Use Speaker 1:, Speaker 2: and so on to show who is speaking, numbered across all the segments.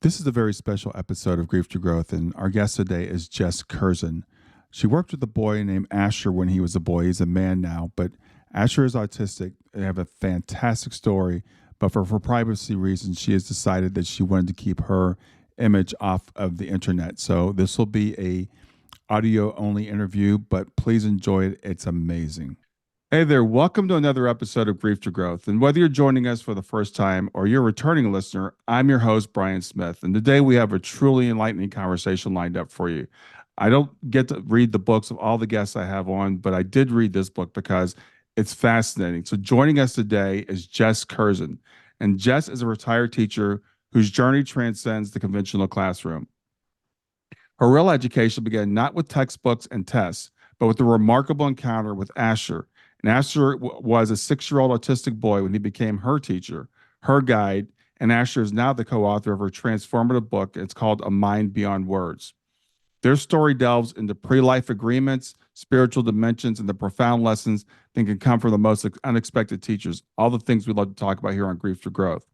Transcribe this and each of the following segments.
Speaker 1: This is a very special episode of Grief to Growth, and our guest today is Jes Kerzen. She worked with a boy named Asher when he was a boy. He's a man now, but Asher is autistic. They have a fantastic story, but for privacy reasons, she has decided that she wanted to keep her image off of the internet. So this will be a audio only interview, but please enjoy it. It's amazing. Hey there, welcome to another episode of Grief to Growth. And whether you're joining us for the first time or you're a returning listener, I'm your host, Brian Smith. And today we have a truly enlightening conversation lined up for you. I don't get to read the books of all the guests I have on, but I did read this book because it's fascinating. So joining us today is Jes Kerzen. And Jes is a retired teacher whose journey transcends the conventional classroom. Her real education began not with textbooks and tests, but with a remarkable encounter with Asher. And Asher was a 6-year-old autistic boy when he became her teacher, her guide, and Asher is now the co-author of her transformative book. It's called A Mind Beyond Words. Their story delves into pre-life agreements, spiritual dimensions, and the profound lessons that can come from the most unexpected teachers. All the things we love to talk about here on Grief to Growth.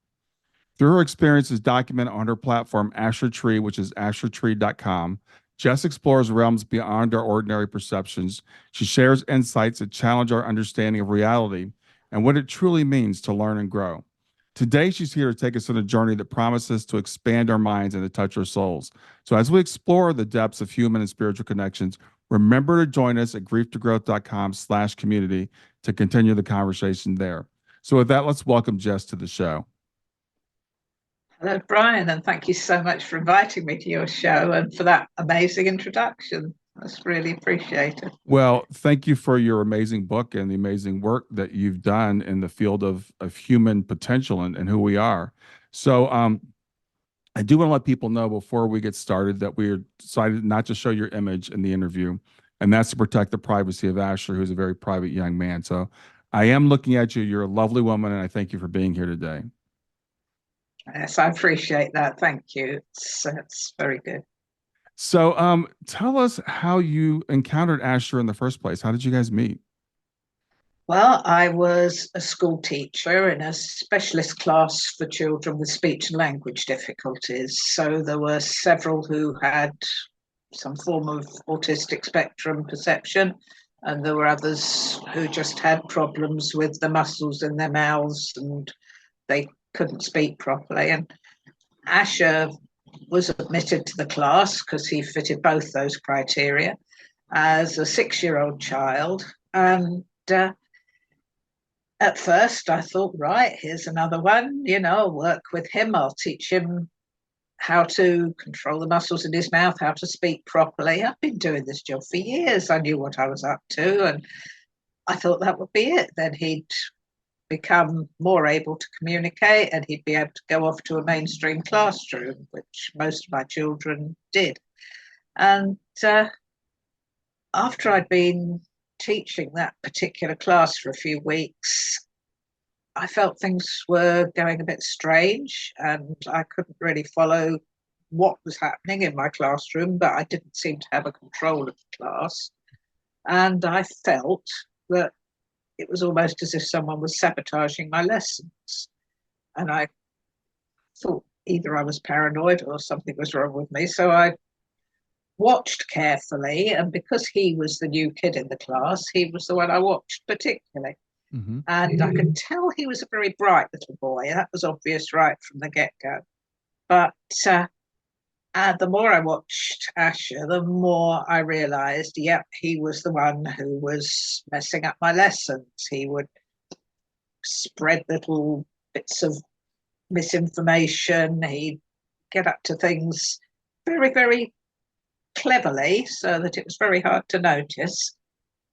Speaker 1: Through her experiences documented on her platform, Asher Tree, which is ashertree.com, Jes explores realms beyond our ordinary perceptions. She shares insights that challenge our understanding of reality and what it truly means to learn and grow. Today, she's here to take us on a journey that promises to expand our minds and to touch our souls. So, as we explore the depths of human and spiritual connections, remember to join us at grieftogrowth.com/community to continue the conversation there. So, with that, let's welcome Jes to the show.
Speaker 2: Hello, Brian, and thank you so much for inviting me to your show and for that amazing introduction. That's really appreciated.
Speaker 1: Well, thank you for your amazing book and the amazing work that you've done in the field of human potential and who we are. So, I do want to let people know before we get started that we decided not to show your image in the interview, and that's to protect the privacy of Asher, who's a very private young man. So, I am looking at you. You're a lovely woman, and I thank you for being here today.
Speaker 2: Yes, I appreciate that. Thank you. It's very good.
Speaker 1: So, tell us how you encountered Asher in the first place. How did you guys meet?
Speaker 2: Well, I was a school teacher in a specialist class for children with speech and language difficulties. So there were several who had some form of autistic spectrum perception, and there were others who just had problems with the muscles in their mouths and they couldn't speak properly. And Asher was admitted to the class because he fitted both those criteria as a 6-year-old child. And at first I thought, right, here's another one, I'll work with him. I'll teach him how to control the muscles in his mouth, how to speak properly. I've been doing this job for years. I knew what I was up to, and I thought that would be it. Then he'd become more able to communicate and he'd be able to go off to a mainstream classroom, which most of my children did. And after I'd been teaching that particular class for a few weeks, I felt things were going a bit strange and I couldn't really follow what was happening in my classroom, but I didn't seem to have a control of the class. And I felt that it was almost as if someone was sabotaging my lessons. And I thought either I was paranoid or something was wrong with me. So I watched carefully. And because he was the new kid in the class, he was the one I watched particularly. Mm-hmm. And I could tell he was a very bright little boy. That was obvious right from the get-go. But the more I watched Asher, the more I realized, yep, he was the one who was messing up my lessons. He would spread little bits of misinformation. He'd get up to things very, very cleverly so that it was very hard to notice.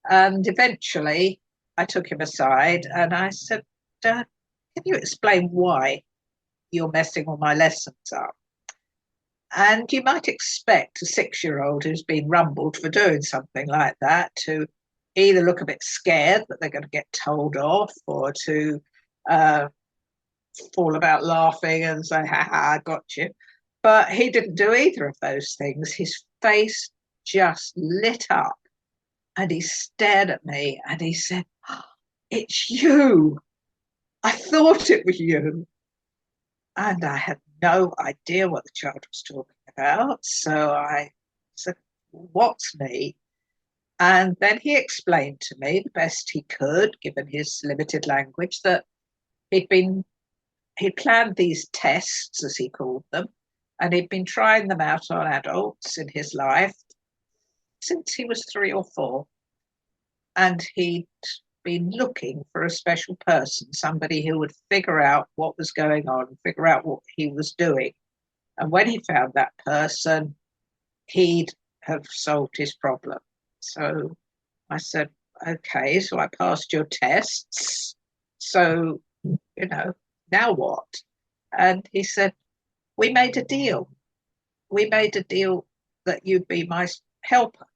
Speaker 2: And eventually I took him aside and I said, can you explain why you're messing all my lessons up? And you might expect a 6-year-old who's been rumbled for doing something like that to either look a bit scared that they're going to get told off or to fall about laughing and say, ha ha, I got you. But he didn't do either of those things. His face just lit up and he stared at me and he said, oh, it's you. I thought it was you. And I had no idea what the child was talking about. So I said, "What's me?" And then he explained to me the best he could, given his limited language, that he'd been he'd planned these tests, as he called them, and he'd been trying them out on adults in his life since he was 3 or 4. And he'd been looking for a special person, somebody who would figure out what was going on, figure out what he was doing. And when he found that person, he'd have solved his problem. So I said, "Okay, so I passed your tests. So, now what?" And he said, "We made a deal. We made a deal that you'd be my helper."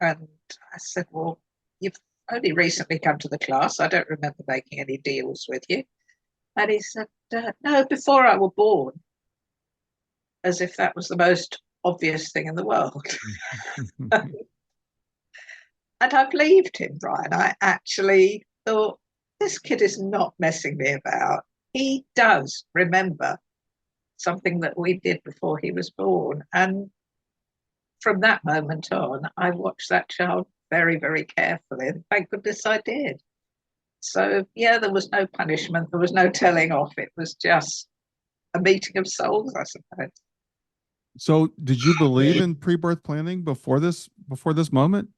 Speaker 2: And I said, "Well, you've only recently come to the class. I don't remember making any deals with you." And he said, "No, before I was born," as if that was the most obvious thing in the world. And I believed him, Brian. I actually thought, this kid is not messing me about. He does remember something that we did before he was born. And from that moment on, I watched that child very, very carefully. And thank goodness I did. So, yeah, there was no punishment. There was no telling off. It was just a meeting of souls, I suppose.
Speaker 1: So, did you believe in pre-birth planning before this moment?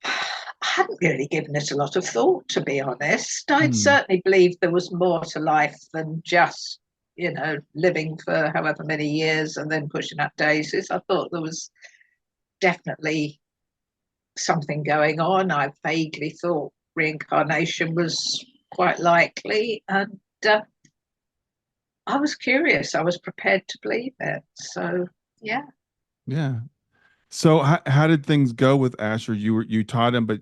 Speaker 2: I hadn't really given it a lot of thought, to be honest. I'd
Speaker 1: Hmm.
Speaker 2: certainly believed there was more to life than just, living for however many years and then pushing up daisies. I thought there was definitely something going on. I vaguely thought reincarnation was quite likely. And I was curious. I was prepared to believe it. So, yeah.
Speaker 1: Yeah. So, how did things go with Asher? You taught him, but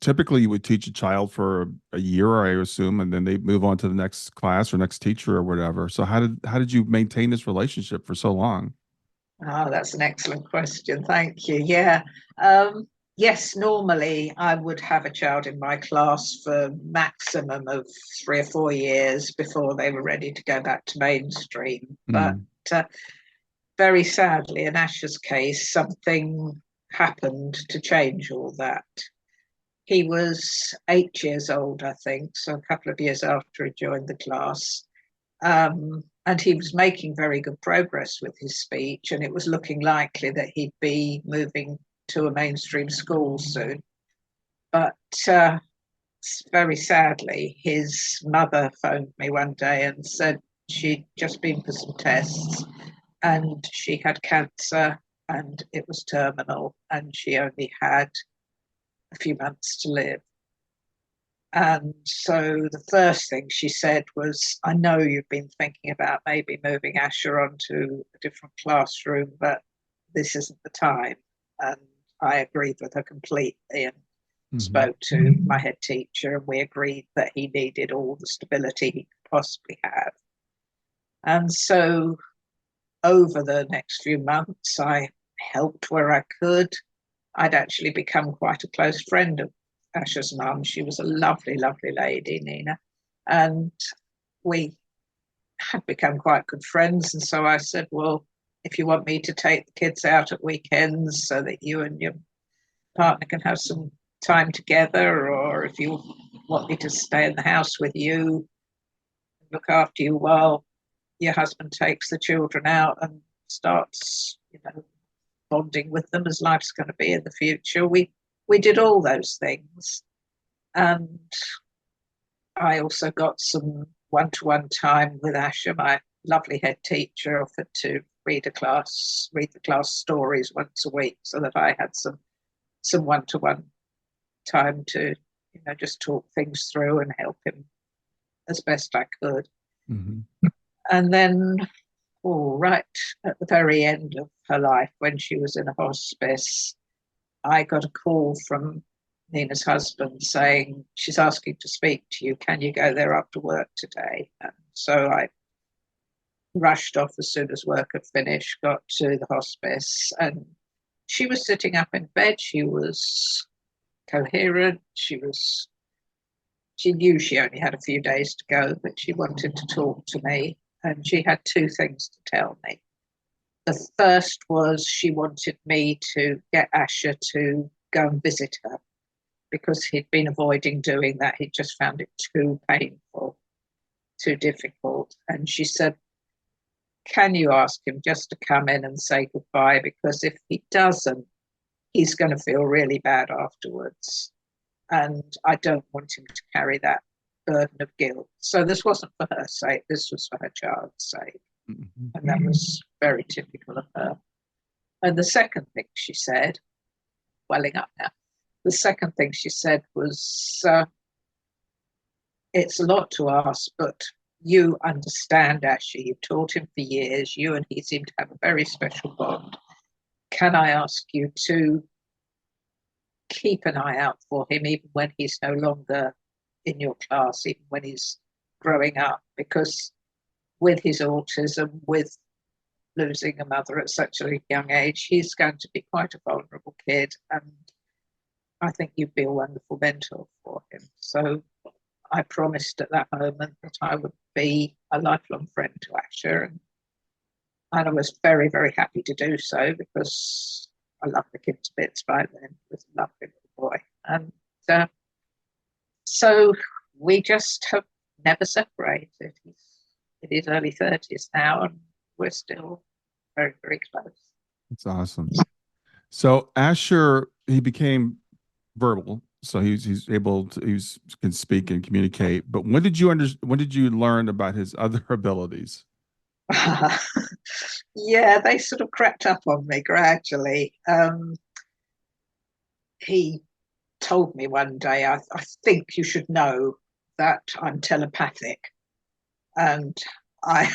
Speaker 1: typically you would teach a child for a year, I assume, and then they move on to the next class or next teacher or whatever. So, how did you maintain this relationship for so long?
Speaker 2: Oh, that's an excellent question. Thank you. Yeah. Yes, normally I would have a child in my class for maximum of 3 or 4 years before they were ready to go back to mainstream. But
Speaker 1: Hmm.
Speaker 2: uh, very sadly, in Asher's case, something happened to change all that. He was 8 years old, I think, so a couple of years after he joined the class. And he was making very good progress with his speech, and it was looking likely that he'd be moving to a mainstream school soon. But very sadly, his mother phoned me one day and said she'd just been for some tests and she had cancer and it was terminal and she only had a few months to live. And so the first thing she said was, "I know you've been thinking about maybe moving Asher onto a different classroom, but this isn't the time." And I agreed with her completely and
Speaker 1: Hmm.
Speaker 2: spoke to my head teacher, and we agreed that he needed all the stability he could possibly have. And so over the next few months, I helped where I could. I'd actually become quite a close friend of Asher's mum. She was a lovely, lovely lady, Nina. And we had become quite good friends. And so I said, "Well, if you want me to take the kids out at weekends so that you and your partner can have some time together, or if you want me to stay in the house with you, look after you while your husband takes the children out and starts, bonding with them as life's going to be in the future." We did all those things. And I also got some one-to-one time with Asher. My lovely head teacher offered to read the class stories once a week so that I had some one-to-one time to, just talk things through and help him as best I could.
Speaker 1: Hmm.
Speaker 2: And then, right at the very end of her life, when she was in a hospice, I got a call from Nina's husband saying, "She's asking to speak to you. Can you go there after work today?" And so I rushed off as soon as work had finished, got to the hospice, and she was sitting up in bed. She was coherent. She knew she only had a few days to go, but she wanted to talk to me. and she had two things to tell me. The first was she wanted me to get Asher to go and visit her because he'd been avoiding doing that. He just found it too painful, too difficult. And she said, can you ask him just to come in and say goodbye? Because if he doesn't, he's going to feel really bad afterwards. And I don't want him to carry that burden of guilt. So this wasn't for her sake, this was for her child's sake. Mm-hmm. And that was very typical of her. And the second thing she said, welling up now, the second thing she said was, it's a lot to ask, but you understand Asher, you've taught him for years, you and he seem to have a very special bond. Can I ask you to keep an eye out for him even when he's no longer in your class, even when he's growing up? Because with his autism, with losing a mother at such a young age, he's going to be quite a vulnerable kid, and I think you'd be a wonderful mentor for him. So I promised at that moment that I would be a lifelong friend to Asher, and I was very, very happy to do so because I loved the kid to bits by then. He was a lovely little boy. And so we just have never separated. He's in his early 30s now, and we're still very, very close.
Speaker 1: That's awesome. So Asher, he became verbal, so he's able to, can speak and communicate. But when did you learn about his other abilities?
Speaker 2: Yeah, they sort of crept up on me gradually. He told me one day, I think you should know that I'm telepathic. And I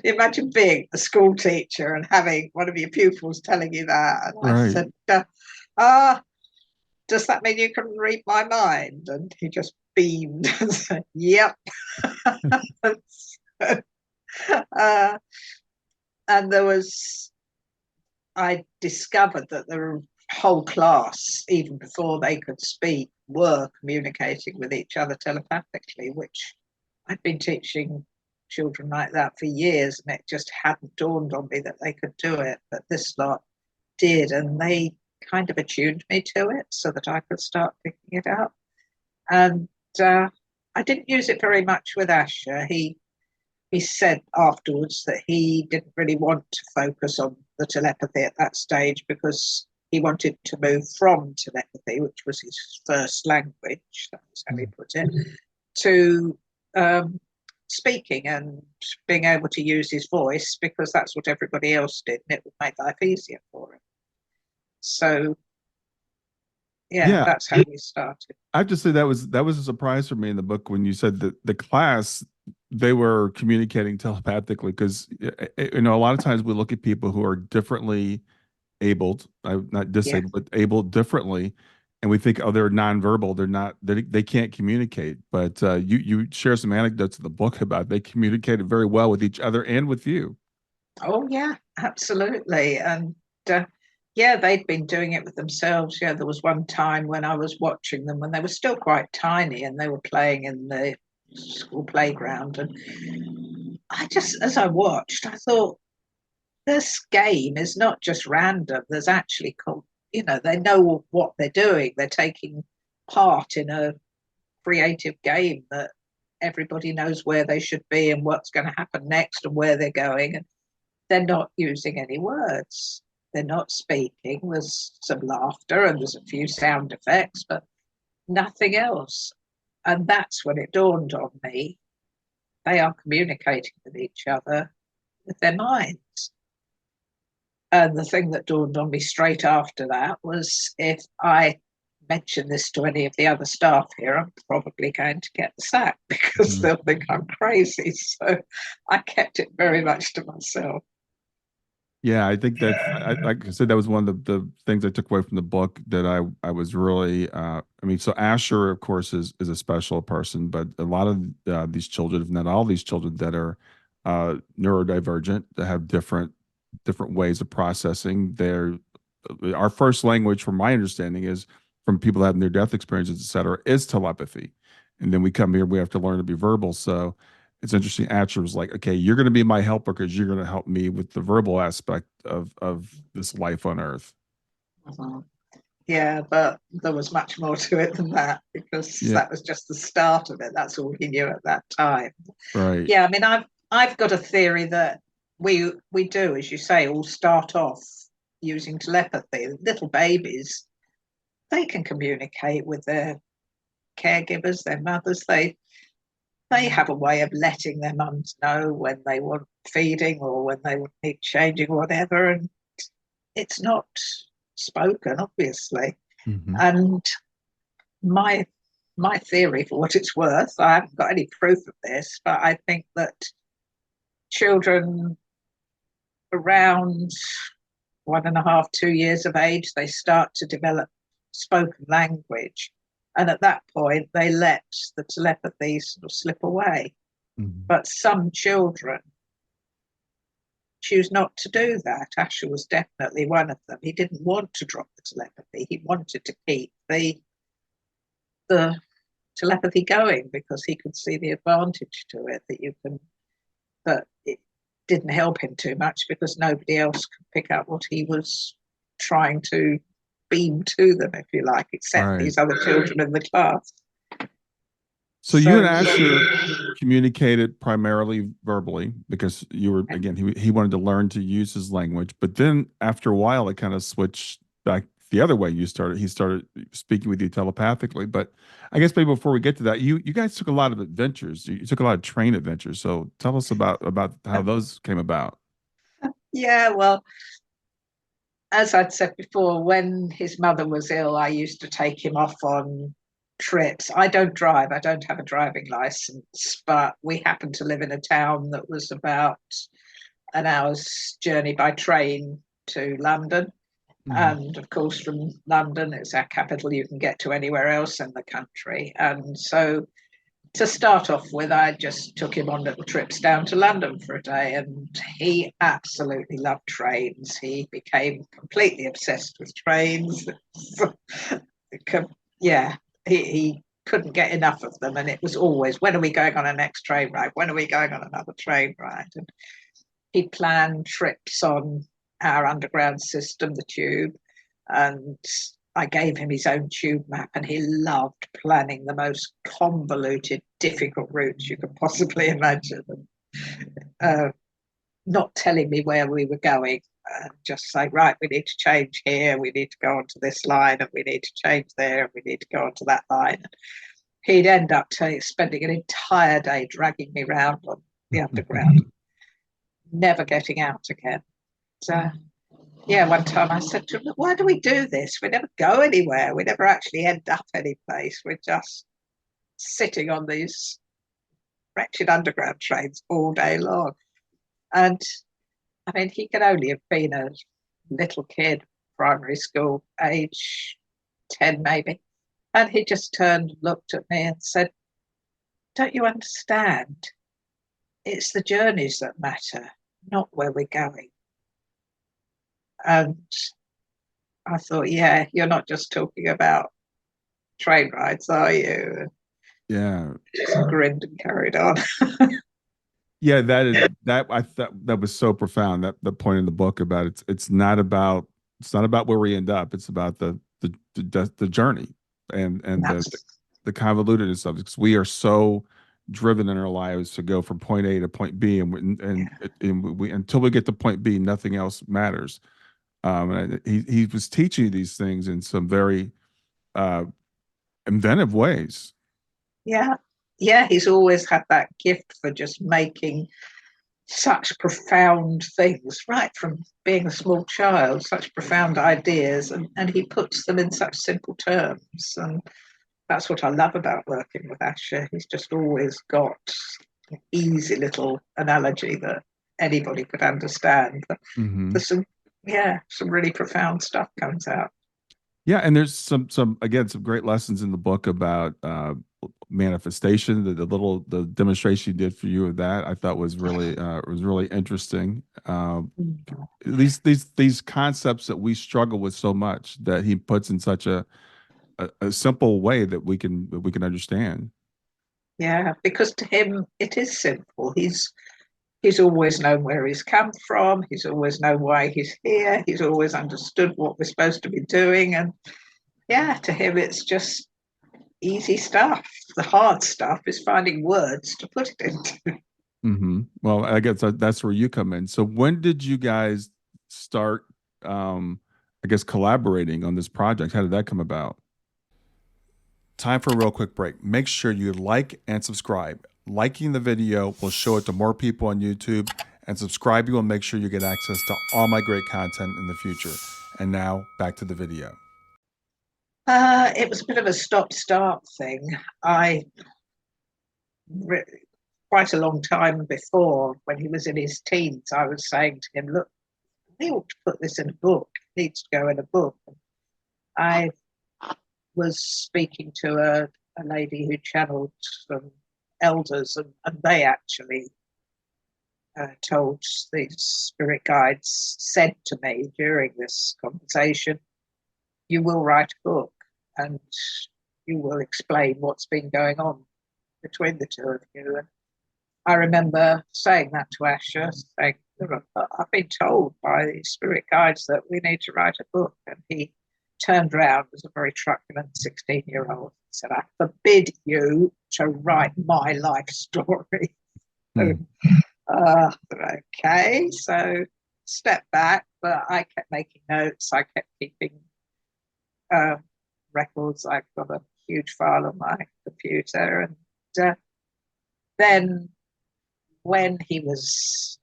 Speaker 2: imagine being a school teacher and having one of your pupils telling you that. And right. I said, does that mean you can read my mind? And he just beamed and said, yep. And I discovered that the whole class, even before they could speak, were communicating with each other telepathically, which I'd been teaching children like that for years, and it just hadn't dawned on me that they could do it. But this lot did, and they kind of attuned me to it so that I could start picking it up. And I didn't use it very much with Asher. He said afterwards that he didn't really want to focus on the telepathy at that stage because he wanted to move from telepathy, which was his first language, that was how he put it, to speaking and being able to use his voice because that's what everybody else did and it would make life easier for him. So yeah, that's how we started.
Speaker 1: I have to say that was a surprise for me in the book when you said that the class, they were communicating telepathically, because a lot of times we look at people who are differently abled, not disabled, but able differently, and we think, oh, they're nonverbal, they're not, they can't communicate. But you share some anecdotes in the book about they communicated very well with each other and with you.
Speaker 2: Oh yeah, absolutely. And yeah, they'd been doing it with themselves. Yeah, there was one time when I was watching them when they were still quite tiny and they were playing in the school playground. And I just, as I watched, I thought, this game is not just random. There's actually, they know what they're doing. They're taking part in a creative game that everybody knows where they should be and what's going to happen next and where they're going. And they're not using any words. They're not speaking. There's some laughter and there's a few sound effects, but nothing else. And that's when it dawned on me. They are communicating with each other with their minds. And the thing that dawned on me straight after that was, if I mention this to any of the other staff here, I'm probably going to get the sack because they'll think I'm crazy. So I kept it very much to myself.
Speaker 1: Yeah, I think that, like I said, that was one of the things I took away from the book that I was really, so Asher, of course, is a special person, but a lot of these children, if not all these children that are neurodivergent, that have different ways of processing. Our first language, from my understanding, is from people that have near-death experiences, et cetera, is telepathy. And then we come here, we have to learn to be verbal. So it's interesting. Asher was like, okay, you're going to be my helper because you're going to help me with the verbal aspect of this life on Earth.
Speaker 2: Mhm. Yeah, but there was much more to it than that, because
Speaker 1: Yeah,
Speaker 2: that was just the start of it. That's all he knew at that time.
Speaker 1: right.
Speaker 2: Yeah, I mean, I've got a theory that we do, as you say, all start off using telepathy. Little babies, they can communicate with their caregivers, their mothers. They have a way of letting their mums know when they want feeding or when they need changing, or whatever. And it's not spoken, obviously.
Speaker 1: Hmm.
Speaker 2: And my my theory, for what it's worth, I haven't got any proof of this, but I think that children around 1.5, 2 years of age, they start to develop spoken language. And at that point, they let the telepathy sort of slip away.
Speaker 1: Hmm.
Speaker 2: But some children choose not to do that. Asher was definitely one of them. He didn't want to drop the telepathy. He wanted to keep the telepathy going because he could see the advantage to it, that you can, but it didn't help him too much because nobody else could pick up what he was trying to beam to them, if you like, except
Speaker 1: Right.
Speaker 2: these other children in the class.
Speaker 1: So you and
Speaker 2: So
Speaker 1: Asher communicated primarily verbally because you were, again, he wanted to learn to use his language, but then after a while it kind of switched back the other way. He started speaking with you telepathically. But I guess maybe before we get to that, you guys took a lot of adventures. You took a lot of train adventures. So tell us about how those came about.
Speaker 2: yeah, well, as I'd said before, when his mother was ill, I used to take him off on trips. I don't drive, I don't have a driving license, but we happened to live in a town that was about an hour's journey by train to London.
Speaker 1: Mhm.
Speaker 2: And of course, from London, it's our capital, you can get to anywhere else in the country. And so to start off with, I just took him on little trips down to London for a day, and he absolutely loved trains. He became completely obsessed with trains. Yeah, he couldn't get enough of them, and it was always, when are we going on a next train ride? When are we going on another train ride? And he planned trips on our underground system, the tube, and I gave him his own tube map, and he loved planning the most convoluted, difficult routes you could possibly imagine. And, uh, not telling me where we were going, just say, right, we need to change here, we need to go onto this line, and we need to change there, and we need to go onto that line. And he'd end up spending an entire day dragging me around on the underground, never getting out again. So yeah, one time I said to him, why do we do this? We never go anywhere. We never actually end up any place. We're just sitting on these wretched underground trains all day long. And I mean, he could only have been a little kid, primary school age, 10 maybe. And he just turned and looked at me and said, don't you understand? It's the journeys that matter, not where we're going. And I thought, yeah, you're not just talking about train rides, are you?
Speaker 1: Yeah.
Speaker 2: Just grinned and carried on.
Speaker 1: Yeah, that I thought that was so profound. That the point in the book about it's not about where we end up. It's about the journey and the convolutedness of it. Because we are so driven in our lives to go from point A to point B, and we until we get to point B, nothing else matters. And he was teaching you these things in some very uh, inventive ways.
Speaker 2: Yeah. Yeah, he's always had that gift for just making such profound things, right from being a small child, such profound ideas, and he puts them in such simple terms. And that's what I love about working with Asher. He's just always got an easy little analogy that anybody could understand. But
Speaker 1: Hmm.
Speaker 2: there's some, yeah, some really profound stuff comes out.
Speaker 1: Yeah, and there's some again some great lessons in the book about manifestation. The demonstration you did for you of that I thought was really interesting. These concepts that we struggle with so much that he puts in such a simple way that we can understand.
Speaker 2: Yeah, because to him it is simple. He's always known where he's come from. He's always known why he's here. He's always understood what we're supposed to be doing. And yeah, to him it's just easy stuff. The hard stuff is finding words to put it into.
Speaker 1: Well, I guess that's where you come in. So when did you guys start, I guess, collaborating on this project? How did that come about? Time for a real quick break. Make sure you like and subscribe. Liking the video will show it to more people on YouTube, and subscribing will make sure you get access to all my great content in the future. And now back to the video.
Speaker 2: It was a bit of a stop-start thing. I quite a long time before, when he was in his teens, I was saying to him, "Look, we ought to put this in a book. It needs to go in a book." I was speaking to a lady who channeled some elders, and they actually told these spirit guides, said to me during this conversation, "You will write a book and you will explain what's been going on between the two of you." And I remember saying that to Asher, saying, "I've been told by the spirit guides that we need to write a book." And he turned around as a very truculent 16-year-old and said, "I forbid you to write my life story."
Speaker 1: Mm.
Speaker 2: Okay, so step back, but I kept making notes. I kept keeping records. I've got a huge file on my computer. And then when he was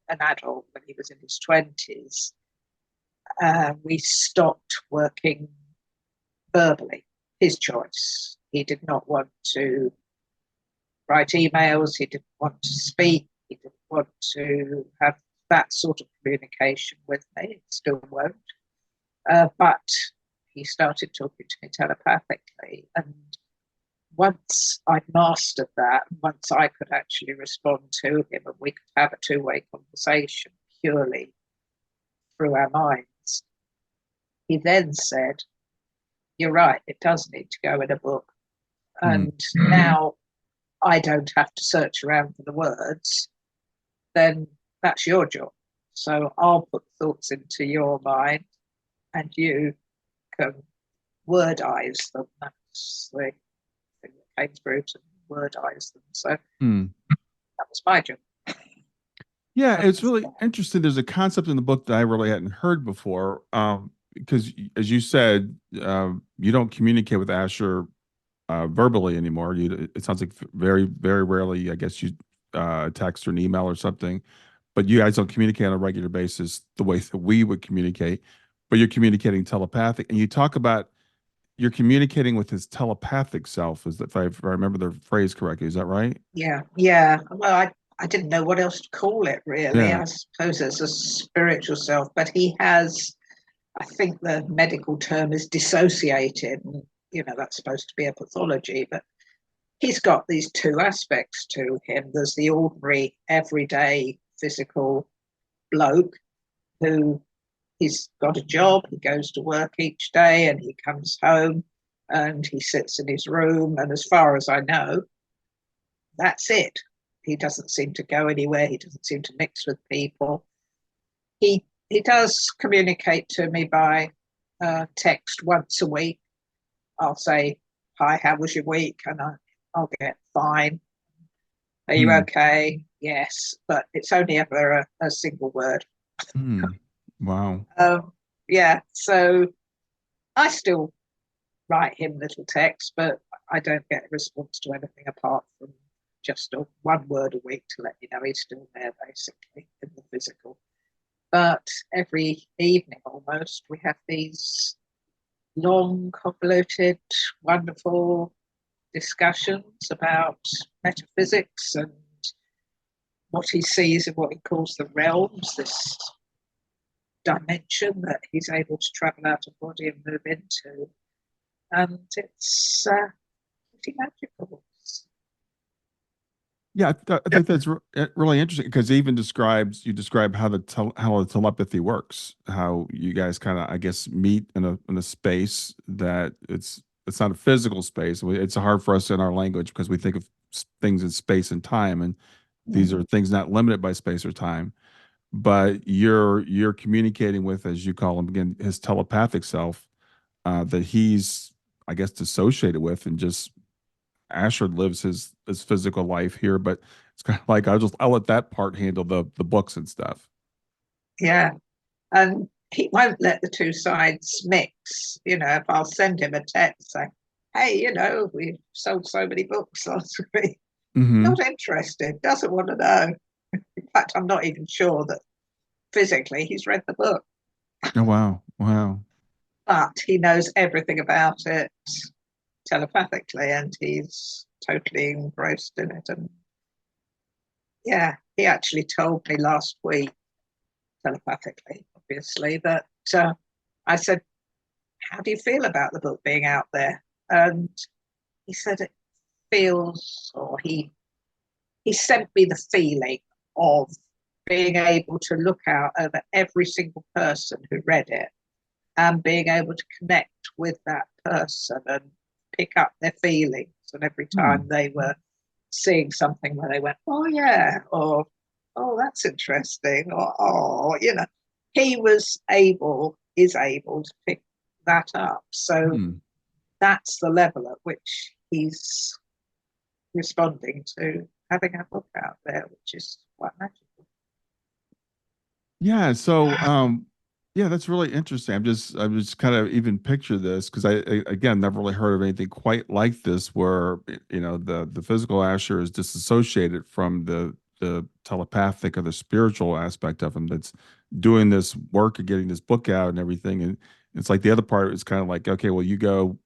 Speaker 2: an adult, when he was in his 20s, we stopped working verbally. His choice. He did not want to write emails. He didn't want to speak. He didn't want to have that sort of communication with me. It still won't. But he started talking to me telepathically. And once I'd mastered that, once I could actually respond to him and we could have a two-way conversation purely through our minds, he then said, "You're right, it does need to go in a book." And now I don't have to search around for the words, then that's your job. So I'll put thoughts into your mind and you can wordize them. That's the thing that came through, to wordize them. So that was my job.
Speaker 1: Yeah, it's really interesting. There's a concept in the book that I really hadn't heard before. Because as you said, you don't communicate with Asher verbally anymore. It sounds like very, very rarely, I guess you text or an email or something, but you guys don't communicate on a regular basis the way that we would communicate, but you're communicating telepathic. And you talk about you're communicating with his telepathic self. Is that, if I remember the phrase correctly, is that right?
Speaker 2: Yeah, yeah. Well, I didn't know what else to call it, really.
Speaker 1: Yeah.
Speaker 2: I suppose it's a spiritual self, but he has, I think the medical term is dissociated. And, that's supposed to be a pathology, but he's got these two aspects to him. There's the ordinary, everyday, physical bloke who he's got a job, he goes to work each day and he comes home and he sits in his room. And as far as I know, that's it. He doesn't seem to go anywhere. He doesn't seem to mix with people. He does communicate to me by text once a week. I'll say, "Hi, how was your week?" And I'll get, "Fine." "Are you okay?" "Yes." But it's only ever a single word.
Speaker 1: Wow.
Speaker 2: Yeah, so I still write him little texts, but I don't get a response to anything apart from just one word a week to let you know he's still there, basically, in the physical. But every evening almost, we have these long, convoluted, wonderful discussions about metaphysics and what he sees in what he calls the realms, this dimension that he's able to travel out of body and move into. And it's pretty magical.
Speaker 1: Yeah, I think that's really interesting because it even you describe how how the telepathy works, how you guys kind of, I guess, meet in a space that it's not a physical space. It's hard for us in our language because we think of things in space and time, and these
Speaker 2: Mm.
Speaker 1: are things not limited by space or time. But you're communicating with, as you call him again, his telepathic self, that he's, I guess, dissociated with, and just Asher lives his physical life here. But it's kind of like I'll let that part handle the books and stuff.
Speaker 2: Yeah. And he won't let the two sides mix. If I'll send him a text saying, hey, we sold so many books last week.
Speaker 1: Mm-hmm.
Speaker 2: Not interested, doesn't want to know. In fact, I'm not even sure that physically he's read the book,
Speaker 1: Oh wow, wow.
Speaker 2: but he knows everything about it telepathically and he's totally engrossed in it. And yeah, he actually told me last week, telepathically, obviously, that I said, how do you feel about the book being out there? And he said it feels, or he sent me the feeling of being able to look out over every single person who read it and being able to connect with that person and pick up their feelings. And every time they were seeing something where they went, oh, yeah, or oh, that's interesting, or oh, he is able to pick that up. So
Speaker 1: Hmm.
Speaker 2: that's the level at which he's responding to having a book out there, which is quite magical.
Speaker 1: Yeah. So, yeah, that's really interesting. I'm just kind of even picture this because again, never really heard of anything quite like this where, the physical Asher is disassociated from the telepathic or the spiritual aspect of him that's doing this work of getting this book out and everything. And it's like the other part is kind of like, okay, well, you go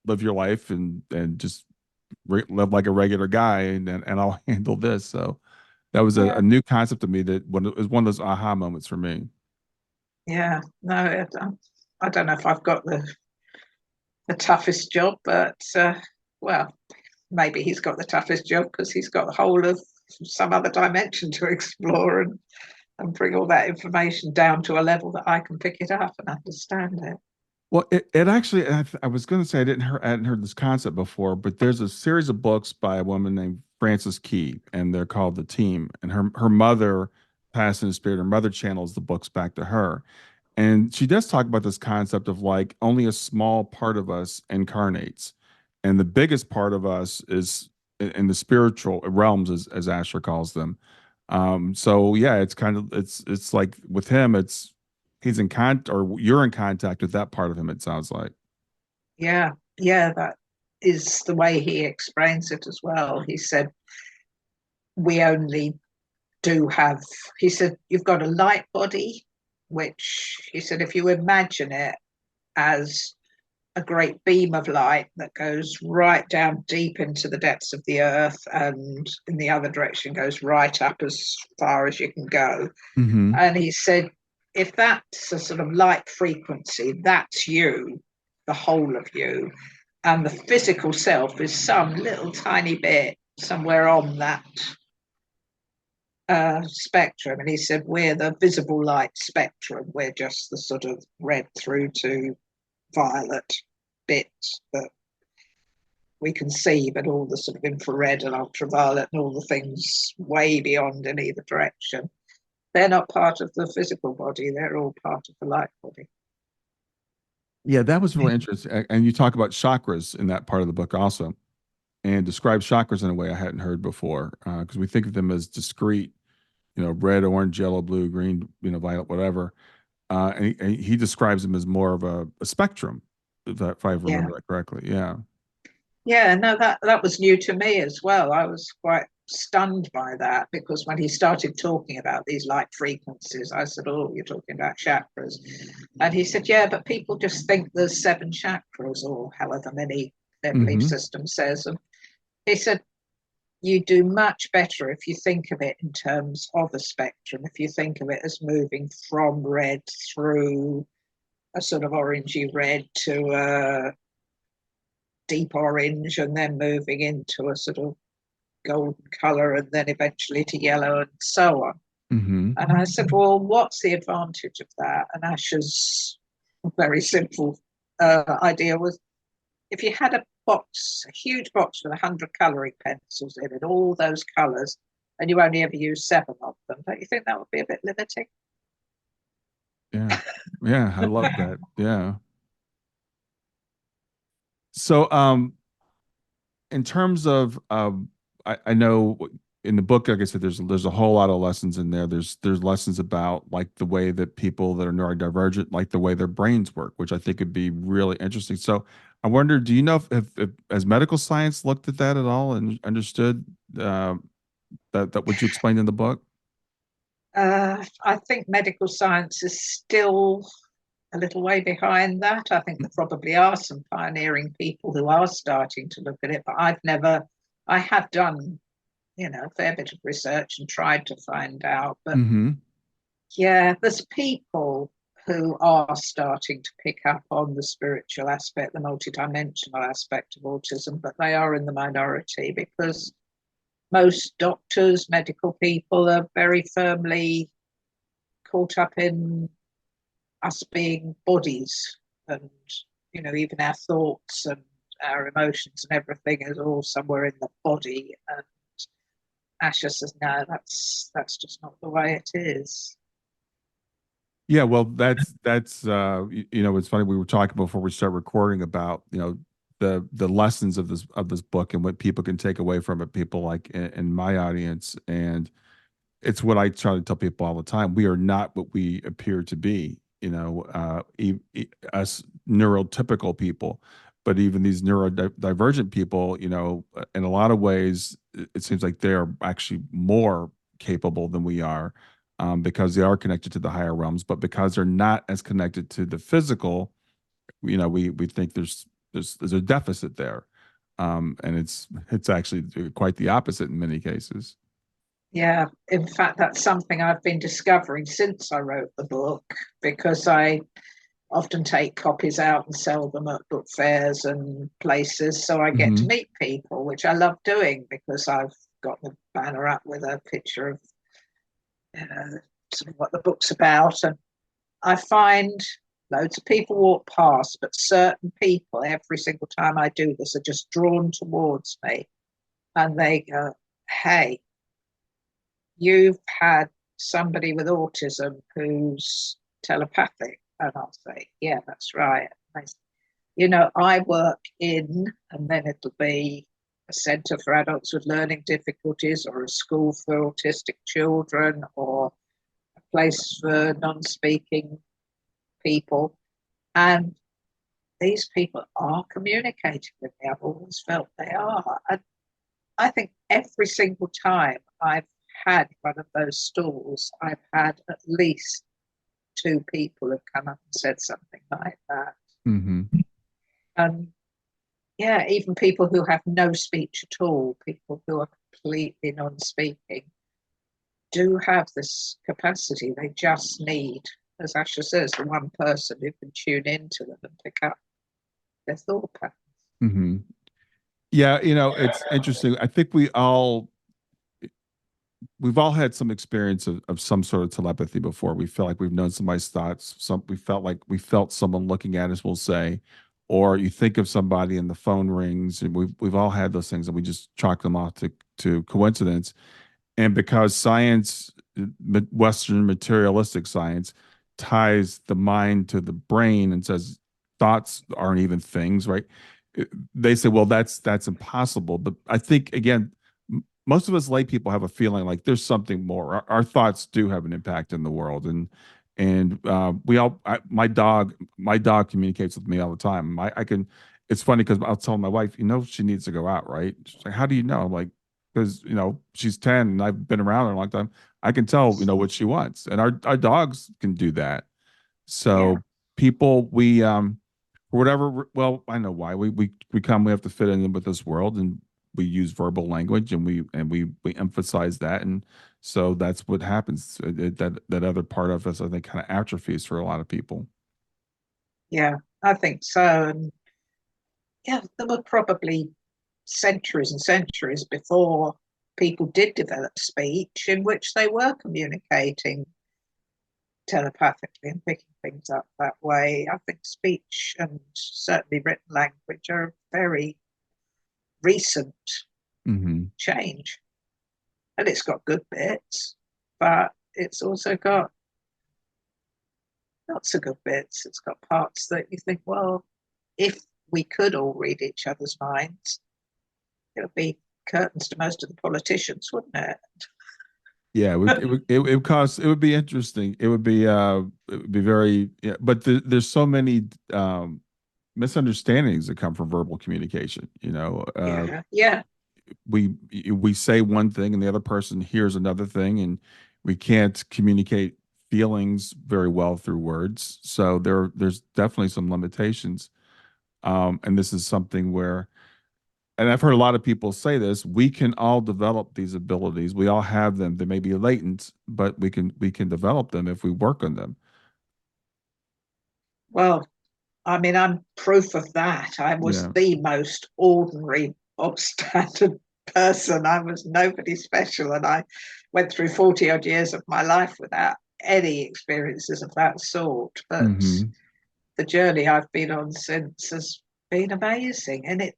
Speaker 1: live your life and just live like a regular guy, and I'll handle this. So that was
Speaker 2: Yeah,
Speaker 1: a new concept to me that it was one of those aha moments for me.
Speaker 2: yeah. No, I don't know if I've got the toughest job, but well, maybe he's got the toughest job because he's got the whole of some other dimension to explore and bring all that information down to a level that I can pick it up and understand it.
Speaker 1: Well, it actually, I was going to say I hadn't heard this concept before, but there's a series of books by a woman named Frances Key, and they're called The Team. And her mother passed in the spirit. Her mother channels the books back to her. And she does talk about this concept of like only a small part of us incarnates, and the biggest part of us is in the spiritual realms, as Asher calls them. So yeah, it's kind of it's like with him, it's he's in contact, or you're in contact with that part of him. It sounds like.
Speaker 2: Yeah, yeah, that is the way he explains it as well. He said, we only do have, he said, you've got a light body, which he said, if you imagine it as a great beam of light that goes right down deep into the depths of the earth and in the other direction goes right up as far as you can go.
Speaker 1: Mm-hmm.
Speaker 2: And he said, if that's a sort of light frequency, that's you, the whole of you. And the physical self is some little tiny bit somewhere on that spectrum. And he said, we're the visible light spectrum. We're just the sort of red through to violet bits that we can see, but all the sort of infrared and ultraviolet and all the things way beyond in either direction, they're not part of the physical body. They're all part of the light body.
Speaker 1: Yeah, that was really interesting. And you talk about chakras in that part of the book also, and describe chakras in a way I hadn't heard before, because we think of them as discrete, red, orange, yellow, blue, green, violet, whatever. And he describes them as more of a spectrum, if I
Speaker 2: Yeah.
Speaker 1: remember that correctly. Yeah.
Speaker 2: Yeah, no, that was new to me as well. I was quite stunned by that because when he started talking about these light frequencies, I said, oh, you're talking about chakras. And he said, yeah, but people just think there's 7 chakras or however many their belief
Speaker 1: Mm-hmm.
Speaker 2: system says. And he said, you do much better if you think of it in terms of a spectrum, if you think of it as moving from red through a sort of orangey red to a deep orange and then moving into a sort of golden color and then eventually to yellow and so on.
Speaker 1: Mm-hmm.
Speaker 2: And I said, well, what's the advantage of that? And Asher's very simple idea was if you had a box, a huge box with 100 colouring pencils in it, all those colours, and you only ever use 7 of them. Don't you think that would be a bit limiting?
Speaker 1: Yeah. Yeah. I love that. Yeah. So, in terms of, I know in the book, like I said, there's a whole lot of lessons in there. There's lessons about like the way that people that are neurodivergent, like the way their brains work, which I think would be really interesting. So I wonder, do you know if has medical science looked at that at all and understood that what you explained in the book?
Speaker 2: I think medical science is still a little way behind that. I think there probably are some pioneering people who are starting to look at it, but I have done, a fair bit of research and tried to find out. But
Speaker 1: Mm-hmm.
Speaker 2: yeah, there's people who are starting to pick up on the spiritual aspect, the multidimensional aspect of autism, but they are in the minority because most doctors, medical people are very firmly caught up in us being bodies, and even our thoughts and our emotions and everything is all somewhere in the body. And Asher says, no, that's just not the way it is.
Speaker 1: Yeah, well, that's it's funny. We were talking before we start recording about the lessons of this book and what people can take away from it. People like in my audience, and it's what I try to tell people all the time. We are not what we appear to be. Us neurotypical people, but even these neurodivergent people, in a lot of ways, it seems like they are actually more capable than we are, because they are connected to the higher realms. But because they're not as connected to the physical, we think there's a deficit there, and it's actually quite the opposite in many cases.
Speaker 2: Yeah, in fact, that's something I've been discovering since I wrote the book, because I often take copies out and sell them at book fairs and places. So I get to
Speaker 1: Hmm.
Speaker 2: meet people, which I love doing because I've got the banner up with a picture of sort of what the book's about. And I find loads of people walk past, but certain people, every single time I do this, are just drawn towards me and they go, hey, you've had somebody with autism who's telepathic. And I'll say, yeah, that's right. And they say, I work in, and then it'll be a centre for adults with learning difficulties or a school for autistic children or a place for non-speaking people. And these people are communicating with me. I've always felt they are. And I think every single time I've had one of those stalls, I've had at least 2 people have come up and said something like that.
Speaker 1: Hmm.
Speaker 2: And yeah, even people who have no speech at all, people who are completely non-speaking, do have this capacity. They just need, as Asher says, the one person who can tune into them and pick up their thought patterns.
Speaker 1: Hmm. Yeah, it's interesting. I think we've all had some experience of some sort of telepathy before. We feel like we've known somebody's thoughts. We felt like we felt someone looking at us, we'll say, or you think of somebody and the phone rings, and we've all had those things, and we just chalk them off to coincidence. And because science, Western materialistic science, ties the mind to the brain and says thoughts aren't even things, right? They say, well, that's impossible. But I think again, most of us lay people have a feeling like there's something more. Our thoughts do have an impact in the world, and my dog communicates with me all the time. I can. It's funny because I'll tell my wife, she needs to go out, right? She's like, how do you know? I'm like, because she's 10 and I've been around her a long time. I can tell what she wants, and our dogs can do that.
Speaker 2: Yeah,
Speaker 1: So people, we for whatever, well, I know why we have to fit in with this world, and we use verbal language, and we emphasize that, and so that's what happens. That other part of us, I think, kind of atrophies for a lot of people.
Speaker 2: yeah, I think so. And yeah, there were probably centuries and centuries before people did develop speech in which they were communicating telepathically and picking things up that way. I think speech and certainly written language are very recent
Speaker 1: Mm-hmm.
Speaker 2: change. And it's got good bits, but it's also got not so good bits. It's got parts that you think, well, if we could all read each other's minds, it would be curtains to most of the politicians, wouldn't it?
Speaker 1: Yeah, it would be interesting. It would be very, yeah, but there's so many misunderstandings that come from verbal communication.
Speaker 2: Yeah, yeah,
Speaker 1: We we say one thing and the other person hears another thing, and we can't communicate feelings very well through words. So there's definitely some limitations. And this is something where, and I've heard a lot of people say this, we can all develop these abilities. We all have them. They may be latent, but we can develop them if we work on them.
Speaker 2: well, I mean, I'm proof of that. I was
Speaker 1: Yeah.
Speaker 2: the most ordinary, bog standard person. I was nobody special, and I went through 40 odd years of my life without any experiences of that sort. But
Speaker 1: Mm-hmm.
Speaker 2: the journey I've been on since has been amazing, and it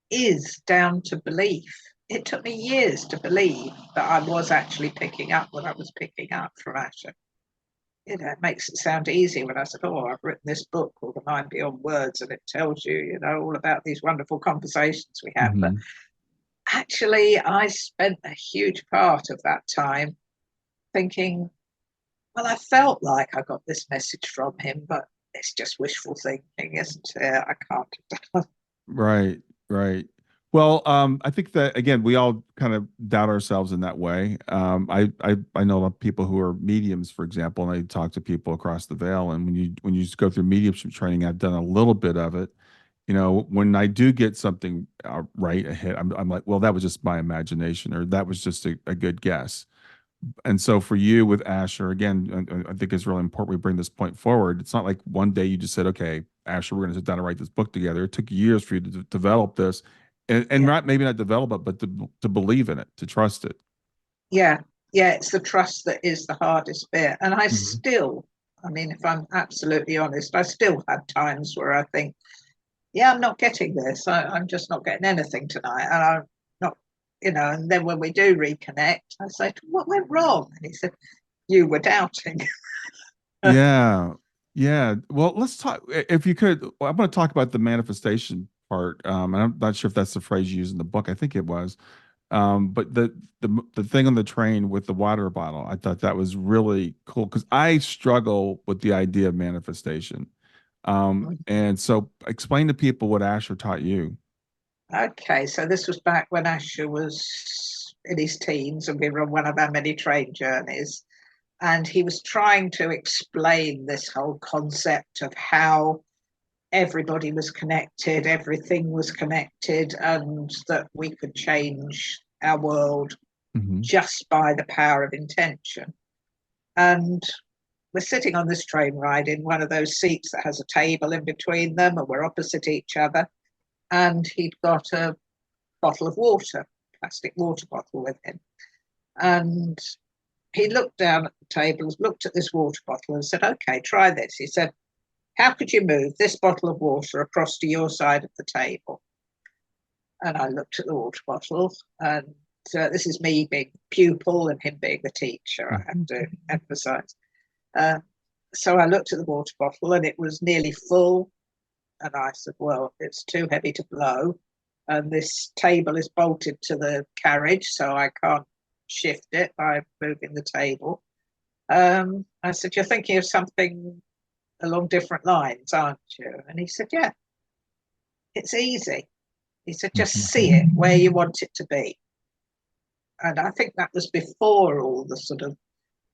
Speaker 2: is down to belief. It took me years to believe that I was actually picking up what I was picking up from Asher. It makes it sound easy when I said, "Oh, I've written this book called The Mind Beyond Words, and it tells you, all about these wonderful conversations we have." But
Speaker 1: Mm-hmm.
Speaker 2: actually, I spent a huge part of that time thinking, well, I felt like I got this message from him, but it's just wishful thinking, isn't it? I can't.
Speaker 1: Right, right. Well, I think that again, we all kind of doubt ourselves in that way. I know a lot of people who are mediums, for example, and I talk to people across the veil. And when you just go through mediumship training, I've done a little bit of it. When I do get something right ahead, I'm like, well, that was just my imagination, or that was just a good guess. And so for you with Asher, again, I think it's really important we bring this point forward. It's not like one day you just said, okay, Asher, we're going to sit down and write this book together. It took years for you to develop this, and
Speaker 2: Yeah,
Speaker 1: not maybe not develop it, but to believe in it, to trust it.
Speaker 2: yeah, yeah. It's the trust that is the hardest bit, and
Speaker 1: Hmm.
Speaker 2: I mean, if I'm absolutely honest, I still have times where I think, yeah, I'm not getting this. I'm just not getting anything tonight. And I'm not, and then when we do reconnect, I say, what went wrong? And he said, you were doubting.
Speaker 1: Yeah, yeah. Well, let's talk. If you could, I'm going to talk about the manifestation part. And I'm not sure if that's the phrase you used in the book. I think it was. But the thing on the train with the water bottle, I thought that was really cool because I struggle with the idea of manifestation. And so explain to people what Asher taught you.
Speaker 2: Okay, so this was back when Asher was in his teens and we were on one of our many train journeys. And he was trying to explain this whole concept of how everybody was connected, everything was connected, and that we could change our world
Speaker 1: Hmm.
Speaker 2: just by the power of intention. And we're sitting on this train ride in one of those seats that has a table in between them, and we're opposite each other. And he'd got a bottle of water, plastic water bottle with him. And he looked down at the table, looked at this water bottle, and said, "Okay, try this." He said, "How could you move this bottle of water across to your side of the table?" And I looked at the water bottle, and this is me being the pupil and him being the teacher, I have to emphasize. Uh, so I looked at the water bottle, and it was nearly full. And I said, "Well, it's too heavy to blow. And this table is bolted to the carriage, so I can't shift it by moving the table." I said, "You're thinking of something along different lines, aren't you?" And he said, "Yeah, it's easy." He said, "Just see it where you want it to be." And I think that was before all the sort of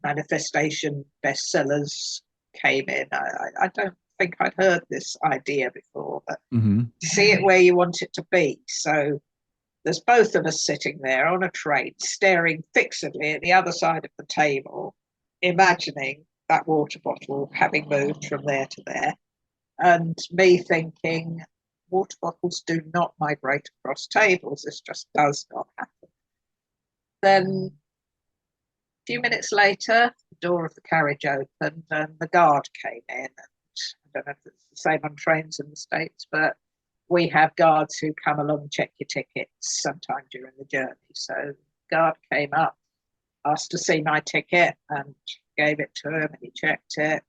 Speaker 2: manifestation bestsellers came in. I don't think I'd heard this idea before, but
Speaker 1: Hmm.
Speaker 2: see it where you want it to be. So there's both of us sitting there on a train, staring fixedly at the other side of the table, imagining that water bottle having moved from there to there, and me thinking, water bottles do not migrate across tables. This just does not happen. Then a few minutes later, the door of the carriage opened and the guard came in. And I don't know if it's the same on trains in the States, but we have guards who come along and check your tickets sometime during the journey. So the guard came up, asked to see my ticket, and gave it to him, and he checked it.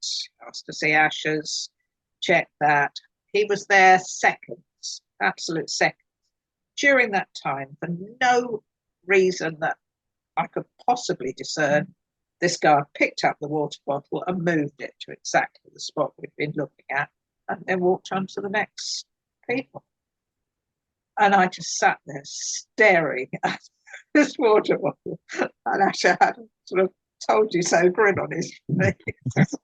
Speaker 2: Asked to see Asher's, checked that. He was there seconds, absolute seconds. During that time, for no reason that I could possibly discern, this guard picked up the water bottle and moved it to exactly the spot we'd been looking at, and then walked on to the next people. And I just sat there staring at this water bottle, and Asher had a sort of told you so grin on his face.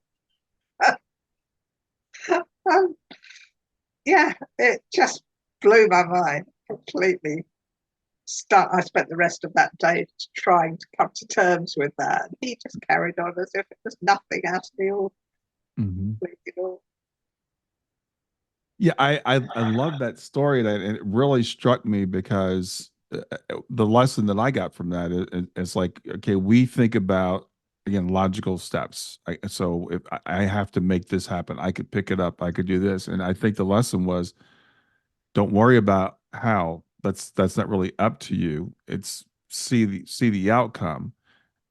Speaker 2: Yeah, it just blew my mind completely. I spent the rest of that day trying to come to terms with that. And he just carried on as if it was nothing out of the ordinary.
Speaker 1: Yeah, I love that story, and it really struck me because the lesson that I got from that is like, okay, we think about, again, logical steps. So if I have to make this happen, I could pick it up, I could do this, and I think the lesson was, don't worry about how. That's not really up to you. It's see the outcome.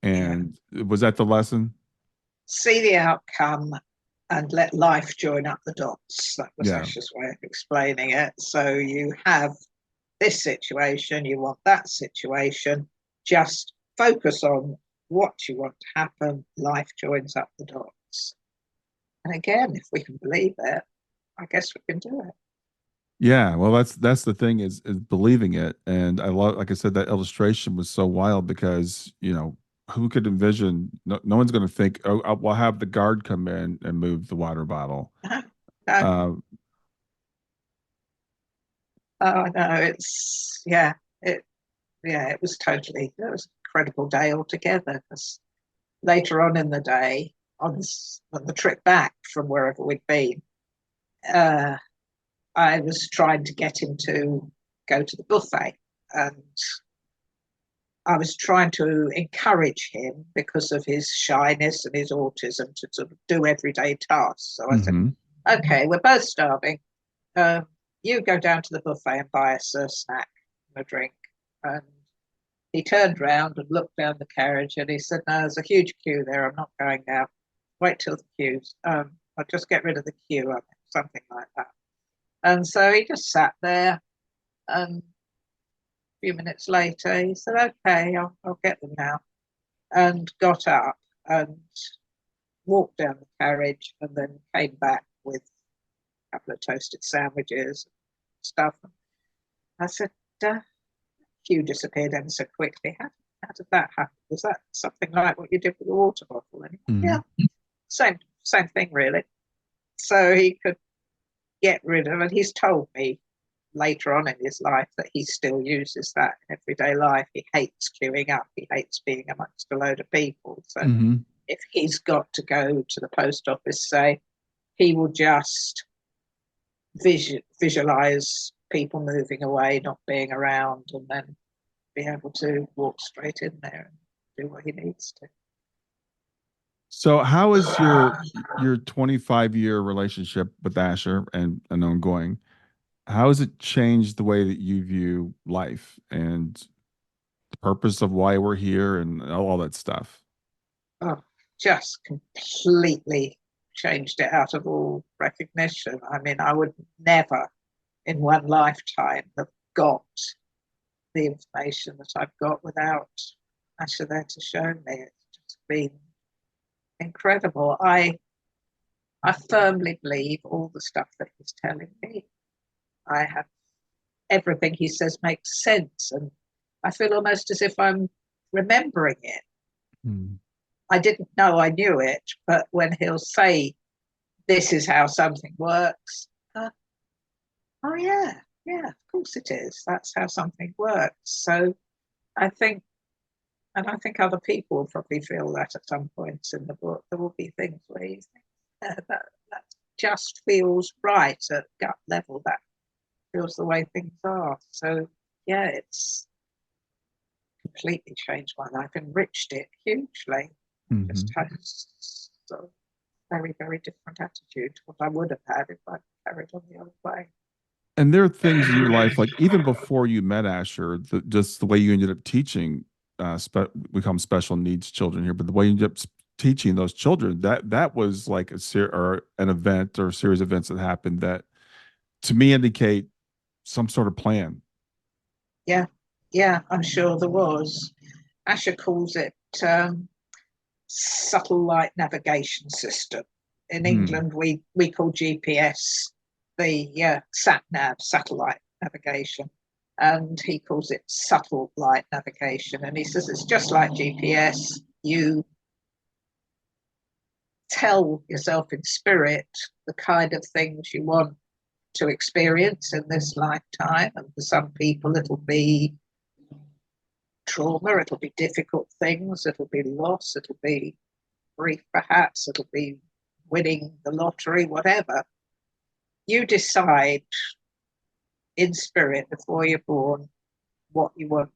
Speaker 2: Yeah.
Speaker 1: And was that the lesson?
Speaker 2: See the outcome and let life join up the dots. That was
Speaker 1: Yeah.
Speaker 2: Asher's way of explaining it. So you have this situation, you want that situation, just focus on what you want to happen, life joins up the dots. And again, if we can believe it, I guess we can do it.
Speaker 1: Yeah, well, that's the thing is believing it, and I love, like I said, that illustration was so wild because who could envision? No one's going to think, oh, we'll have the guard come in and move the water bottle.
Speaker 2: No. Oh no, it was totally, it was an incredible day altogether. Because later on in the day, on the trip back from wherever we'd been, I was trying to get him to go to the buffet, and I was trying to encourage him because of his shyness and his autism to sort of do everyday tasks. So I said, okay, we're both starving. You go down to the buffet and buy us a snack and a drink. And he turned round and looked down the carriage and he said, no, there's a huge queue there. I'm not going now. Wait till the queue's. I'll just get rid of the queue, something like that. And so he just sat there, and a few minutes later he said, okay, I'll get them now, and got up and walked down the carriage and then came back with a couple of toasted sandwiches and stuff. I said, queue disappeared ever so quickly. How did that happen? Was that something like what you did with the water bottle? And yeah, same thing really. So he could get rid of, and he's told me later on in his life that he still uses that in everyday life. He hates queuing up. He hates being amongst a load of people. So if he's got to go to the post office, say, he will just visualize people moving away, not being around, and then be able to walk straight in there and do what he needs to.
Speaker 1: So how is your 25-year relationship with Asher and ongoing? How has it changed the way that you view life and the purpose of why we're here and all that stuff?
Speaker 2: Oh, just completely changed it out of all recognition. I mean, I would never in one lifetime have got the information that I've got without Asher there to show me. It's just been incredible. I firmly believe all the stuff that he's telling me. I have everything he says makes sense, and I feel almost as if I'm remembering it. I didn't know I knew it, but when he'll say, this is how something works, oh yeah, of course it is. That's how something works. So I think other people will probably feel that at some points in the book. There will be things where you think that just feels right at gut level. That feels the way things are. So yeah, it's completely changed my life, enriched it hugely. Just had a sort of very, very different attitude to what I would have had if I carried on the other way.
Speaker 1: And there are things in your life, like even before you met Asher, just the way you ended up teaching, we call them special needs children here, but the way you ended up teaching those children, that was like or an event or a series of events that happened that to me indicate some sort of plan.
Speaker 2: Yeah, yeah, I'm sure there was. Asher calls it subtle light navigation system. In
Speaker 1: Hmm.
Speaker 2: England, we call GPS the sat nav, satellite navigation, and he calls it subtle light navigation. And he says it's just like GPS. You tell yourself in spirit the kind of things you want to experience in this lifetime, and for some people, it'll be trauma, it'll be difficult things, it'll be loss, it'll be grief, perhaps, it'll be winning the lottery, whatever. You decide in spirit before you're born what you want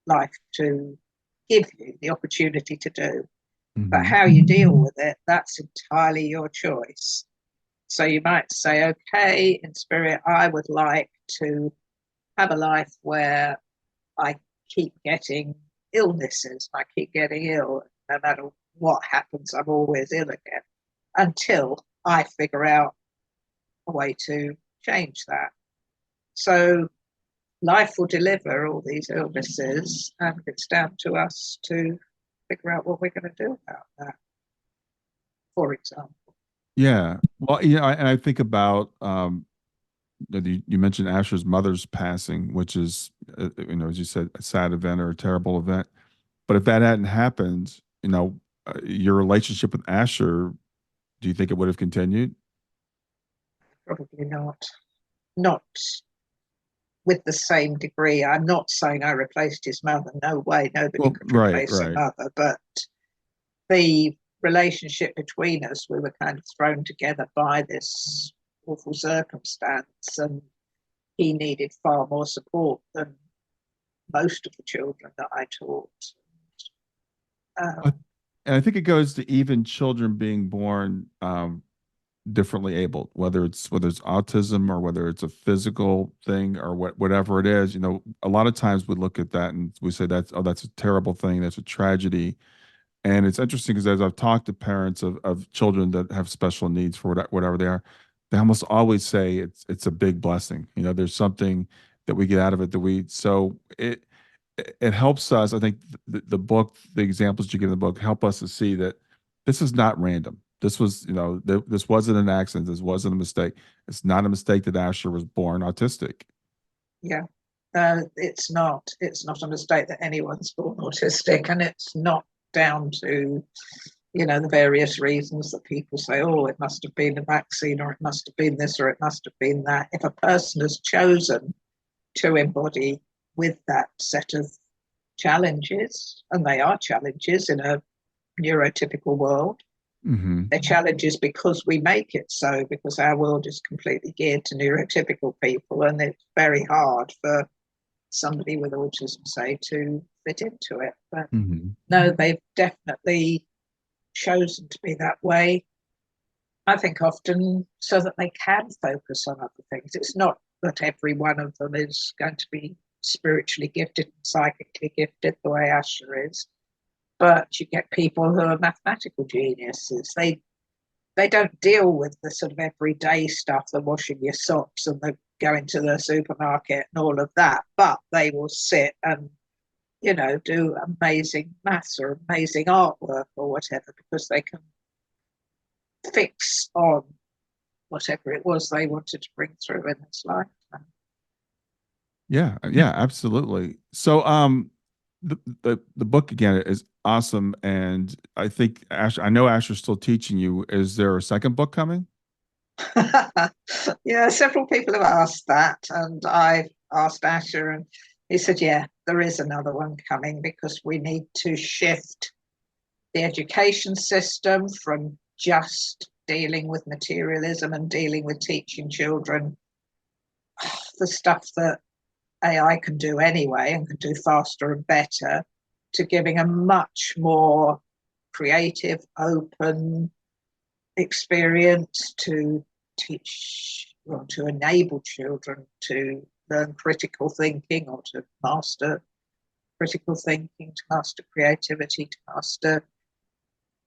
Speaker 2: life to give you the opportunity to do. But
Speaker 1: Hmm.
Speaker 2: how you deal with it, that's entirely your choice. So you might say, okay, in spirit, I would like to have a life where I keep getting illnesses. I keep getting ill. No matter what happens, I'm always ill again until I figure out a way to change that. So life will deliver all these illnesses, and it's down to us to figure out what we're going to do about that, for example.
Speaker 1: Yeah. Well, and I think about you mentioned Asher's mother's passing, which is as you said, a sad event or a terrible event. But if that hadn't happened, your relationship with Asher, do you think it would have continued?
Speaker 2: Probably not. Not with the same degree. I'm not saying I replaced his mother. No way. Nobody
Speaker 1: Well,
Speaker 2: could
Speaker 1: right,
Speaker 2: replace a
Speaker 1: right.
Speaker 2: mother. But the relationship between us, we were kind of thrown together by this awful circumstance, and he needed far more support than most of the children that I taught.
Speaker 1: I-
Speaker 2: Um,
Speaker 1: And I think it goes to even children being born differently abled, whether it's autism or whether it's a physical thing or whatever it is. A lot of times we look at that and we say that's a terrible thing, that's a tragedy. And it's interesting because as I've talked to parents of children that have special needs for whatever they are, they almost always say it's a big blessing. There's something that we get out of it that we so it helps us. I think the book, the examples you give in the book, help us to see that this is not random. This was, this wasn't an accident. This wasn't a mistake. It's not a mistake that Asher was born autistic.
Speaker 2: yeah, it's not. It's not a mistake that anyone's born autistic, and it's not down to the various reasons that people say, oh, it must have been a vaccine, or it must have been this, or it must have been that. If a person has chosen to embody with that set of challenges, and they are challenges in a neurotypical world,
Speaker 1: Hmm.
Speaker 2: they're challenges because we make it so, because our world is completely geared to neurotypical people, and it's very hard for somebody with autism, say, to fit into it. But
Speaker 1: Hmm.
Speaker 2: no, they've definitely chosen to be that way. I think often so that they can focus on other things. It's not that every one of them is going to be spiritually gifted and psychically gifted the way Asher is, but you get people who are mathematical geniuses. They don't deal with the sort of everyday stuff, the washing your socks and the going to the supermarket and all of that, but they will sit and do amazing maths or amazing artwork or whatever because they can fix on whatever it was they wanted to bring through in this lifetime.
Speaker 1: Yeah, yeah, absolutely. So, the book again is awesome, and I think I know Asher's still teaching you. Is there a second book coming?
Speaker 2: Yeah, several people have asked that, and I asked Asher, and he said, "Yeah, there is another one coming because we need to shift the education system from just dealing with materialism and dealing with teaching children the stuff that AI can do anyway and can do faster and better, to giving a much more creative, open experience to teach want to enable children to learn critical thinking or to master critical thinking, to master creativity, to master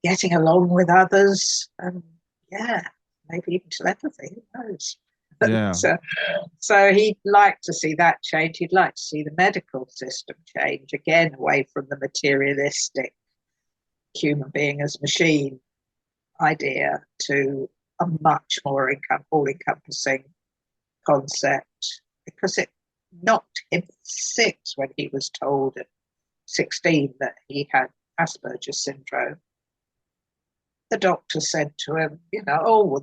Speaker 2: getting along with others, and yeah, maybe even telepathy, who knows?
Speaker 1: Yeah.
Speaker 2: So he'd like to see that change. He'd like to see the medical system change again, away from the materialistic human being as machine idea to a much more all-encompassing concept, because it knocked him sick when he was told at 16 that he had Asperger's syndrome. The doctor said to him, oh, well,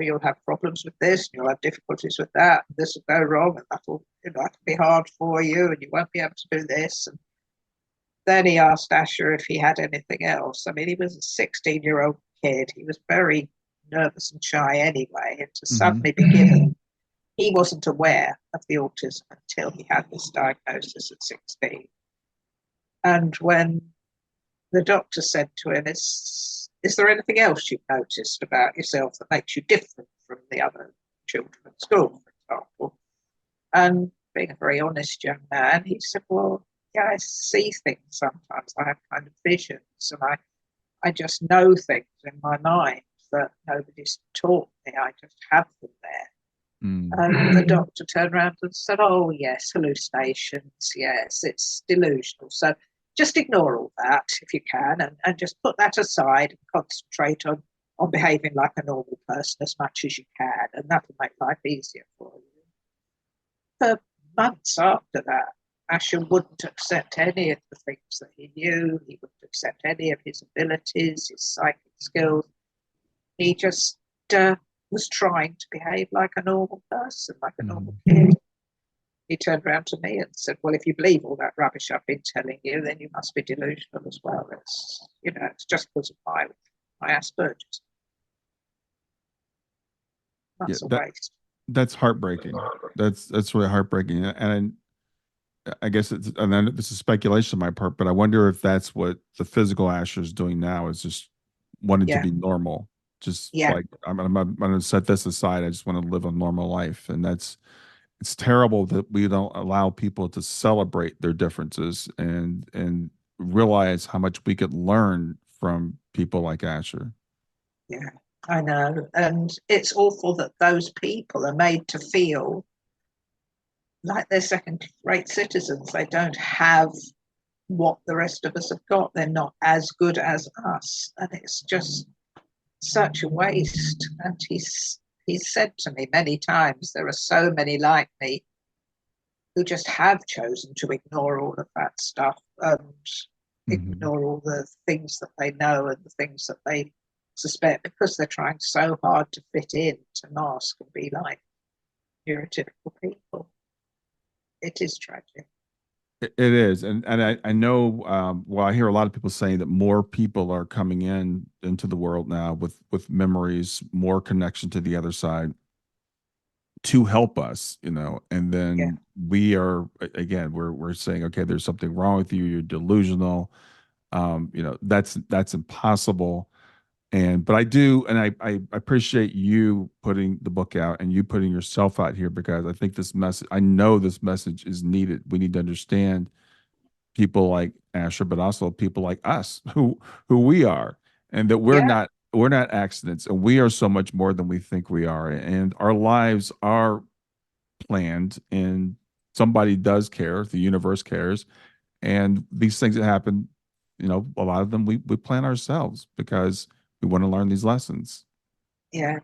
Speaker 2: you'll have problems with this, and you'll have difficulties with that, and this will go wrong, and that'll be hard for you, and you won't be able to do this. And then he asked Asher if he had anything else. I mean, he was a 16-year-old kid. He was very nervous and shy anyway, and to suddenly be given, he wasn't aware of the autism until he had this diagnosis at 16. And when the doctor said to him, is there anything else you've noticed about yourself that makes you different from the other children at school, for example? And being a very honest young man, he said, well, yeah, I see things sometimes. I have kind of visions, and I just know things in my mind that nobody's taught me. I just have them there. And the doctor turned around and said, oh, yes, hallucinations, yes, it's delusional. So just ignore all that if you can, and just put that aside and concentrate on behaving like a normal person as much as you can, and that'll make life easier for you. For months after that, Asher wouldn't accept any of the things that he knew. He wouldn't accept any of his abilities, his psychic skills. He just was trying to behave like a normal person, like a normal kid. He turned around to me and said, well, if you believe all that rubbish I've been telling you, then you must be delusional as well. It's just because of my Asperger's. That's a waste.
Speaker 1: That's heartbreaking. That's really heartbreaking. And I guess and then this is speculation on my part, but I wonder if that's what the physical Asher is doing now, is just wanting to be normal. Just like, I'm going to set this aside. I just want to live a normal life. And it's terrible that we don't allow people to celebrate their differences and realize how much we could learn from people like Asher.
Speaker 2: Yeah, I know. And it's awful that those people are made to feel like they're second-rate citizens. They don't have what the rest of us have got. They're not as good as us. And it's just such a waste. And he's said to me many times, there are so many like me who just have chosen to ignore all of that stuff and ignore all the things that they know and the things that they suspect, because they're trying so hard to fit in, to mask and be like neurotypical people. It is tragic.
Speaker 1: It is, and I know. Well, I hear a lot of people saying that more people are coming into the world now with memories, more connection to the other side, to help us, and then we are, again, we're saying, okay, there's something wrong with you. You're delusional. That's impossible. But I do, and I appreciate you putting the book out and you putting yourself out here, because I think I know this message is needed. We need to understand people like Asher, but also people like us, who we are, and that we're not accidents, and we are so much more than we think we are, and our lives are planned, and somebody does care. The universe cares, and these things that happen, a lot of them we plan ourselves because we want to learn these lessons.
Speaker 2: Yeah.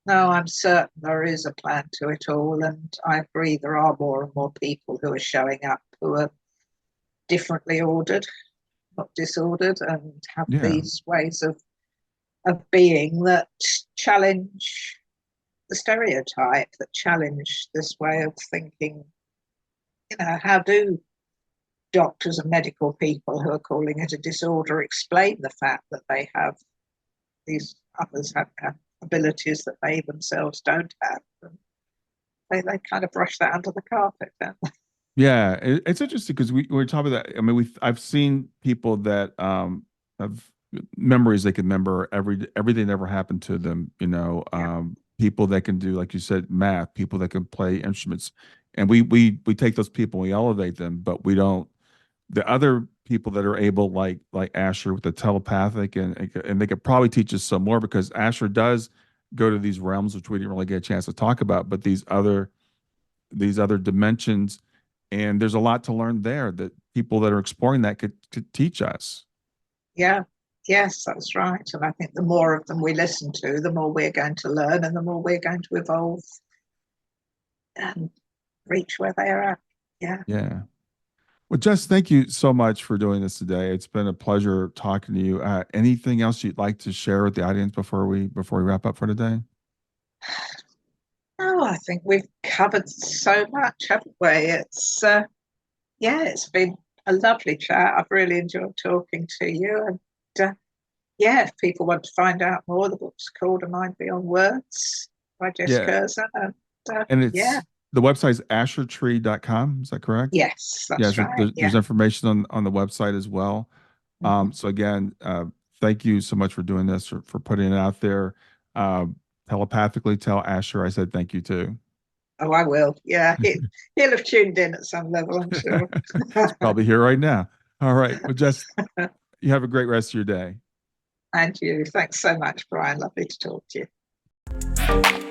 Speaker 2: No, I'm certain there is a plan to it all, and I agree there are more and more people who are showing up who are differently ordered, not disordered, and have these ways of being that challenge the stereotype, that challenge this way of thinking. How do doctors and medical people who are calling it a disorder explain the fact that they have these others have abilities that they themselves don't have? And they kind of brush that under the carpet, don't they?
Speaker 1: Yeah, it's interesting because we're talking about that. I mean, I've seen people that have memories they can remember everything that ever happened to them. people that can do, like you said, math, people that can play instruments, and we take those people and we elevate them, but we don't, the other people that are able, like Asher with the telepathic, and they could probably teach us some more, because Asher does go to these realms which we didn't really get a chance to talk about, but these other dimensions, and there's a lot to learn there that people that are exploring that could teach us.
Speaker 2: Yeah, yes, that's right. And I think the more of them we listen to, the more we're going to learn and the more we're going to evolve and reach where they are at. Yeah.
Speaker 1: Yeah. Well, Jess, thank you so much for doing this today. It's been a pleasure talking to you. Anything else you'd like to share with the audience before we wrap up for today?
Speaker 2: Oh, I think we've covered so much, haven't we? Yeah, it's been a lovely chat. I've really enjoyed talking to you. And yeah, if people want to find out more, the book's called A Mind Beyond Words by Jes
Speaker 1: Yeah.
Speaker 2: Kerzen. And
Speaker 1: And
Speaker 2: yeah,
Speaker 1: the website's ashertree.com. Is that correct?
Speaker 2: yes,
Speaker 1: Yeah.
Speaker 2: that's
Speaker 1: So
Speaker 2: right.
Speaker 1: there's
Speaker 2: Yeah.
Speaker 1: information on the website as well.
Speaker 2: Mhm.
Speaker 1: So again, thank you so much for doing this, for putting it out there. Uh, Telepathically tell Asher I said thank you too.
Speaker 2: Oh, I will. Yeah, he'll have tuned in at some level, I'm sure.
Speaker 1: It's probably here right now. All right. Well, Jess, you have a great rest of your day.
Speaker 2: And you. Thanks so much, Brian. Lovely to talk to you.